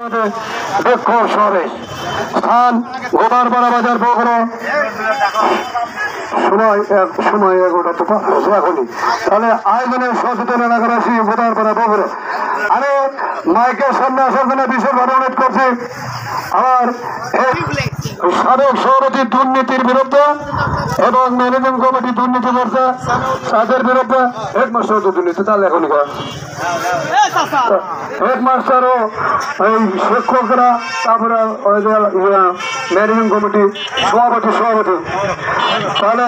দক্ষ শহরে স্থান গোদারপাড়া বাজার বগুড়া। সময় 11টা তো এখনই। তাহলে আয়োজনের সচেতন এলাকাবাসী গোদারপাড়া বগুড়া। আমি মাইকের সামনে আসার জন্য বিশেষভাবে অনুরোধ করছি আমার সাবেক সভাপতি দুর্নীতির বিরুদ্ধে এবং ম্যানেজিং কমিটি দুর্নীতি করছে তাদের বিরুদ্ধে হেডমাস্টার দুর্নীতি তাহলে এখনই হেডমাস্টার ও এই শিক্ষকরা তারপরে ম্যানেজিং কমিটি সভাপতি তাহলে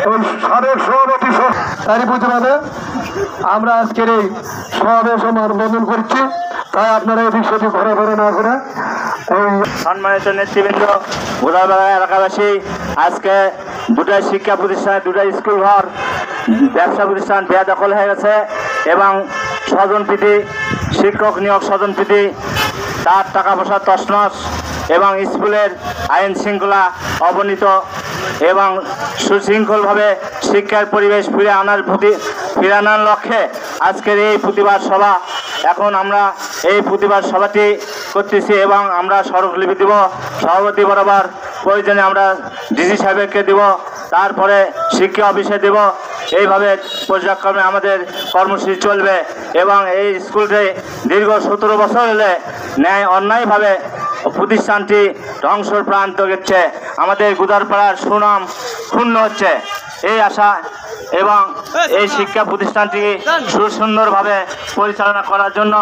ওই সাবেক সভাপতি তারই প্রতিবাদে আমরা আজকের এই সমাবেশ অনুমোদন করছি। তাই আপনারা এই বিষয়টি ঘরে ঘরে না করে সম্মানিত নেতৃবৃন্দ, গোদারপাড়া এলাকাবাসী, আজকে দুটা শিক্ষা প্রতিষ্ঠান, দুটা স্কুল ঘর, ব্যবসা প্রতিষ্ঠান বেদখল হয়ে গেছে এবং স্বজনপ্রীতি, শিক্ষক নিয়োগ স্বজনপ্রীতি, তার টাকা পয়সা তছনছ এবং স্কুলের আইন শৃঙ্খলা অবনীত এবং সুশৃঙ্খলভাবে শিক্ষার পরিবেশ ফিরে আনার লক্ষ্যে আজকের এই প্রতিবাদ সভা। এখন আমরা এই প্রতিবাদ সভাটি করতেছি এবং আমরা স্মারকলিপি দেব সভাপতি বরাবর, প্রয়োজনে আমরা ডিসি সাহেবকে দেব, তারপরে শিক্ষা অফিসে দেব। এইভাবে পর্যায়ক্রমে আমাদের কর্মসূচি চলবে এবং এই স্কুলটি দীর্ঘ 17 বছর হলে অন্যায়ভাবে প্রতিষ্ঠানটি ধ্বংসর প্রান্ত গেছে, আমাদের গোদারপাড়ার সুনাম ক্ষুণ্ণ হচ্ছে। এই আশা এবং এই শিক্ষা প্রতিষ্ঠানটি সুন্দরভাবে পরিচালনা করার জন্য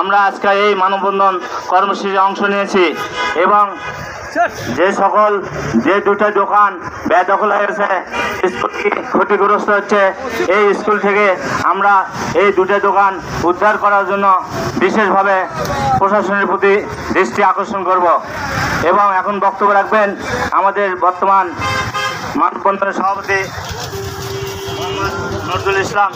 আমরা আজকে এই মানববন্ধন কর্মসূচিতে অংশ নিয়েছি এবং যে দুটো দোকান বেদখল হয়ে গেছে, স্কুলটি ক্ষতিগ্রস্ত হচ্ছে, এই স্কুল থেকে আমরা এই দুটো দোকান উদ্ধার করার জন্য বিশেষভাবে প্রশাসনের প্রতি দৃষ্টি আকর্ষণ করব এবং এখন বক্তব্য রাখবেন আমাদের বর্তমান মানববন্ধনের সভাপতি নজরুল ইসলাম।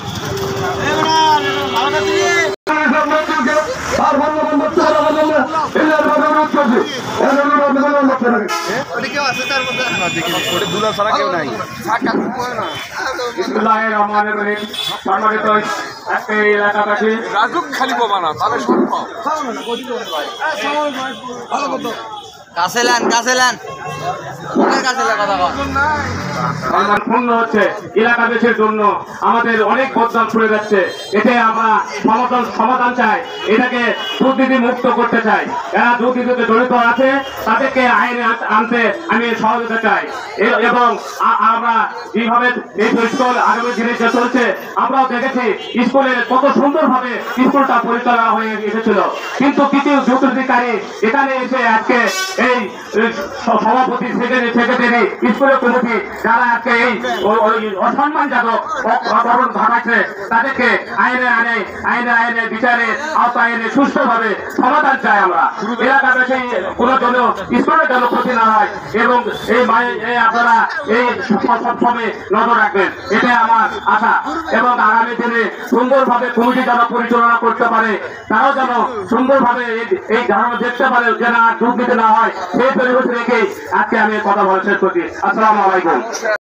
পূর্ণ হচ্ছে এলাকাবাসীর জন্য আমাদের অনেক বদনাম পড়ে যাচ্ছে। এতে আমরা সমাধান চাই, এটাকে দুর্নীতি মুক্ত করতে চাই। যারা দুর্নীতিতে জড়িত আছে তাদেরকে আইনে আনতে আমি সহযোগিতা চাই এবং আমরা যেভাবে এই স্কুল আগামী দিনে যে চলছে আমরাও দেখেছি স্কুলের কত সুন্দরভাবে স্কুলটা পরিচালনা হয়ে এসেছিল, কিন্তু কিছু দুর্নীতিকারী এখানে এসে আজকে এই সভাপতি সেক্রেটারি স্কুলের কমিটি যারা আজকে এই অসম্মানজনক অপকরণ ঘটাচ্ছে তাদেরকে আইনে বিচারে আওতায় এনে সুষ্ঠুভাবে সমাধান চাই। আমরা এলাকাবাসী কোনো জন্য স্কুলের জন্য ক্ষতি না হয় এবং এই আপনারা এই সবসময় নজর রাখবেন, এটাই আমার আশা। এবং আগামী দিনে সুন্দরভাবে কমিটি যারা পরিচালনা করতে পারে তারাও যেন সুন্দরভাবে এই ধারণা দেখতে পারে যে না দুর্নীতি না হয়, সেই পরিবেশ রেখেই আজকে আমি কথা বলা শেষ করছি। আসসালামু আলাইকুম।